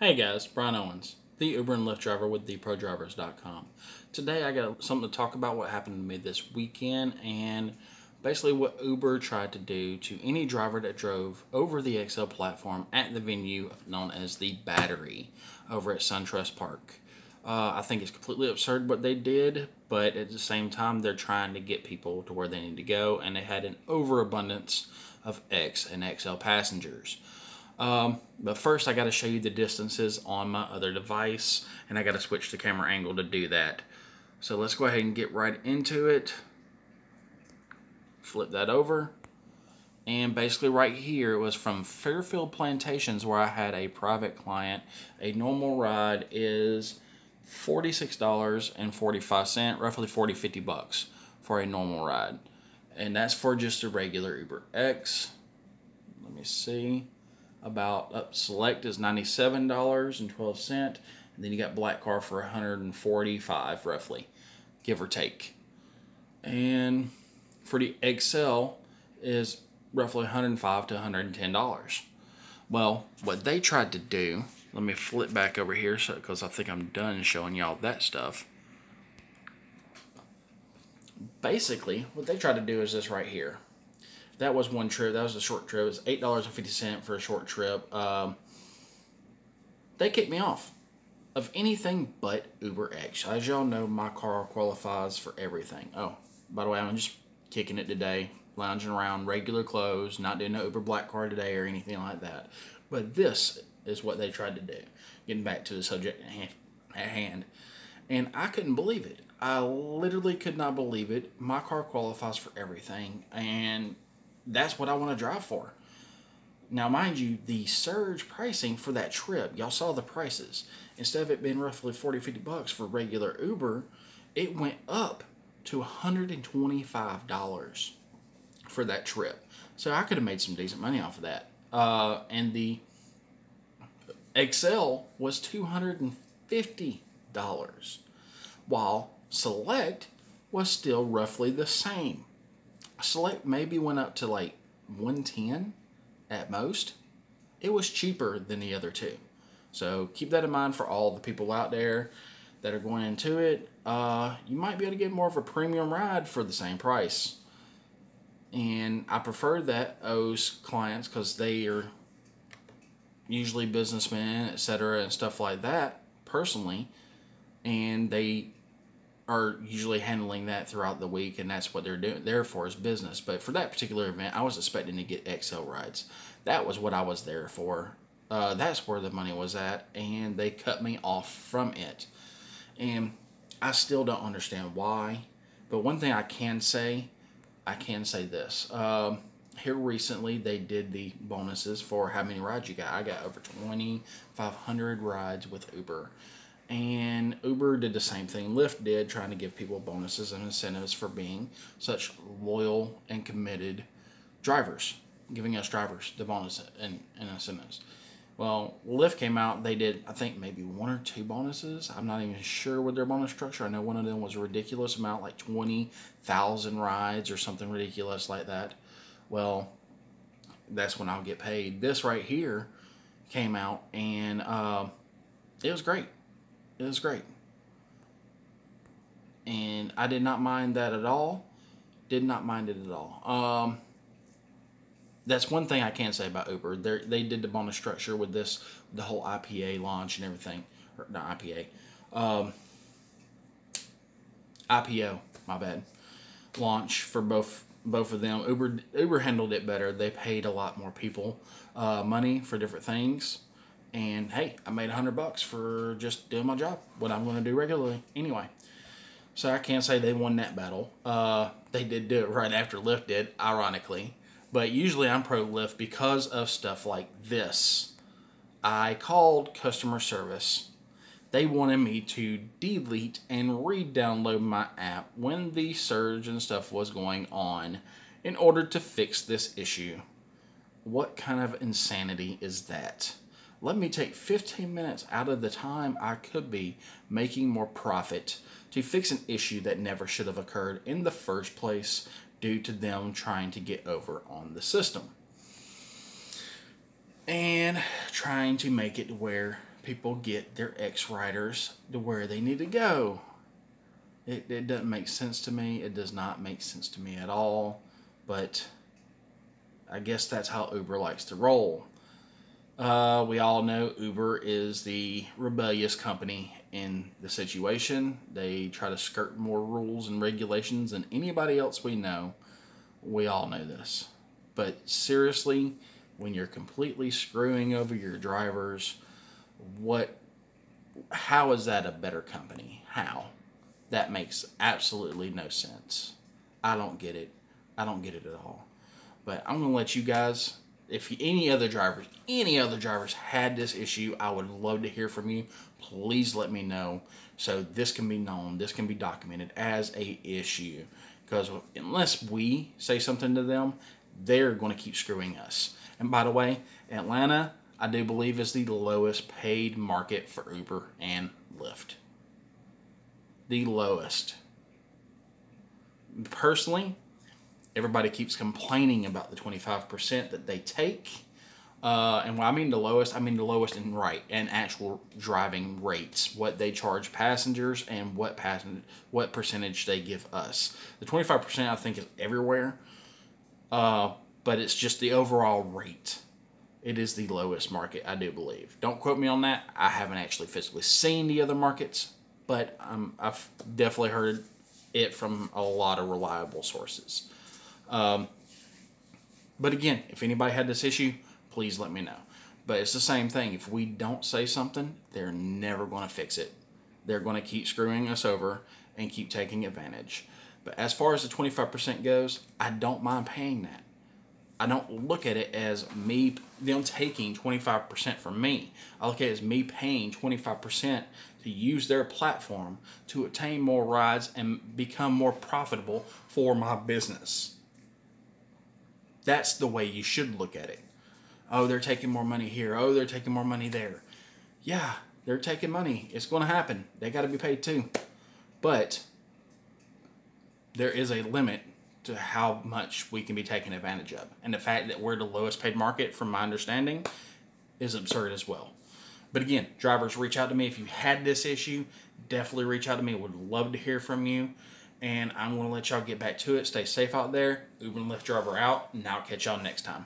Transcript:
Hey guys, Brian Owens, the Uber and Lyft driver with theprodrivers.com. Today I got something to talk about what happened to me this weekend and basically what Uber tried to do to any driver that drove over the XL platform at the venue known as the Battery over at SunTrust Park. I think it's completely absurd what they did, but at the same time they're trying to get people to where they need to go, and they had an overabundance of X and XL passengers. But first I got to show you the distances on my other device, and I got to switch the camera angle to do that. So let's go ahead and get right into it. Flip that over. And basically right here, it was from Fairfield Plantations where I had a private client. A normal ride is $46.45, roughly 50 bucks for a normal ride. And that's for just a regular Uber X. Let me see. About select is $97.12, and then you got black car for $145 roughly, give or take. And for the XL is roughly $105 to $110. Well, what they tried to do, let me flip back over here because I think I'm done showing y'all that stuff. Basically, what they tried to do is this right here. That was one trip. That was a short trip. It was $8.50 for a short trip. They kicked me off of anything but Uber X. As y'all know, my car qualifies for everything. Oh, by the way, I'm just kicking it today, lounging around, regular clothes, not doing no Uber Black Card today or anything like that. But this is what they tried to do. Getting back to the subject at hand. And I couldn't believe it. I literally could not believe it. My car qualifies for everything, and that's what I want to drive for. Now, mind you, the surge pricing for that trip, y'all saw the prices. Instead of it being roughly 50 bucks for regular Uber, it went up to $125 for that trip. So I could have made some decent money off of that. And the XL was $250, while Select was still roughly the same. Select maybe went up to like 110 at most. It was cheaper than the other two. So keep that in mind for all the people out there that are going into it. You might be able to get more of a premium ride for the same price. And I prefer that those clients, because they are usually businessmen, etc., and stuff like that personally, and they are usually handling that throughout the week, and that's what they're doing there for, is business. But for that particular event, I was expecting to get XL rides. That was what I was there for. That's where the money was at, and they cut me off from it. And I still don't understand why. But one thing I can say this. Here recently, they did the bonuses for how many rides you got. I got over 2,500 rides with Uber. And Uber did the same thing Lyft did, trying to give people bonuses and incentives for being such loyal and committed drivers, giving us drivers the bonus and incentives. Well, Lyft came out, they did, I think, maybe one or two bonuses. I'm not even sure with their bonus structure. I know one of them was a ridiculous amount, like 20,000 rides or something ridiculous like that. Well, that's when I'll get paid. This right here came out, and it was great. It was great. And I did not mind that at all. Did not mind it at all. That's one thing I can say about Uber. They did the bonus structure with this, the whole IPA launch and everything. Or not IPA. IPO, my bad. Launch for both of them. Uber handled it better. They paid a lot more people money for different things. And hey, I made $100 for just doing my job, what I'm going to do regularly anyway. So I can't say they won that battle. They did do it right after Lyft did, ironically. But usually I'm pro Lyft because of stuff like this. I called customer service. They wanted me to delete and re-download my app when the surge and stuff was going on in order to fix this issue. What kind of insanity is that? Let me take 15 minutes out of the time I could be making more profit to fix an issue that never should have occurred in the first place due to them trying to get over on the system. And trying to make it where people get their ex-riders to where they need to go. It doesn't make sense to me. It does not make sense to me at all. But I guess that's how Uber likes to roll. We all know Uber is the rebellious company in the situation. They try to skirt more rules and regulations than anybody else we know. We all know this. But seriously, when you're completely screwing over your drivers, how is that a better company? How? That makes absolutely no sense. I don't get it. I don't get it at all. But I'm going to let you guys, if any other drivers had this issue, I would love to hear from you. Please let me know so this can be known, this can be documented as a issue. Because unless we say something to them, they're going to keep screwing us. And by the way, Atlanta, I do believe, is the lowest paid market for Uber and Lyft. The lowest. Personally, everybody keeps complaining about the 25% that they take. And when I mean the lowest in actual driving rates, what they charge passengers and what percentage they give us. The 25% I think is everywhere, but it's just the overall rate. It is the lowest market, I do believe. Don't quote me on that. I haven't actually physically seen the other markets, but I've definitely heard it from a lot of reliable sources. But again, if anybody had this issue, please let me know. But it's the same thing. If we don't say something, they're never going to fix it. They're going to keep screwing us over and keep taking advantage. But as far as the 25% goes, I don't mind paying that. I don't look at it as them taking 25% from me. I look at it as me paying 25% to use their platform to obtain more rides and become more profitable for my business. That's the way you should look at it. Oh, they're taking more money here. Oh, they're taking more money there. Yeah, they're taking money. It's going to happen. They got to be paid too. But there is a limit to how much we can be taken advantage of. And the fact that we're the lowest paid market, from my understanding, is absurd as well. But again, drivers, reach out to me. If you had this issue, definitely reach out to me. Would love to hear from you. And I'm going to let y'all get back to it. Stay safe out there. Uber and Lyft Driver out. And I'll catch y'all next time.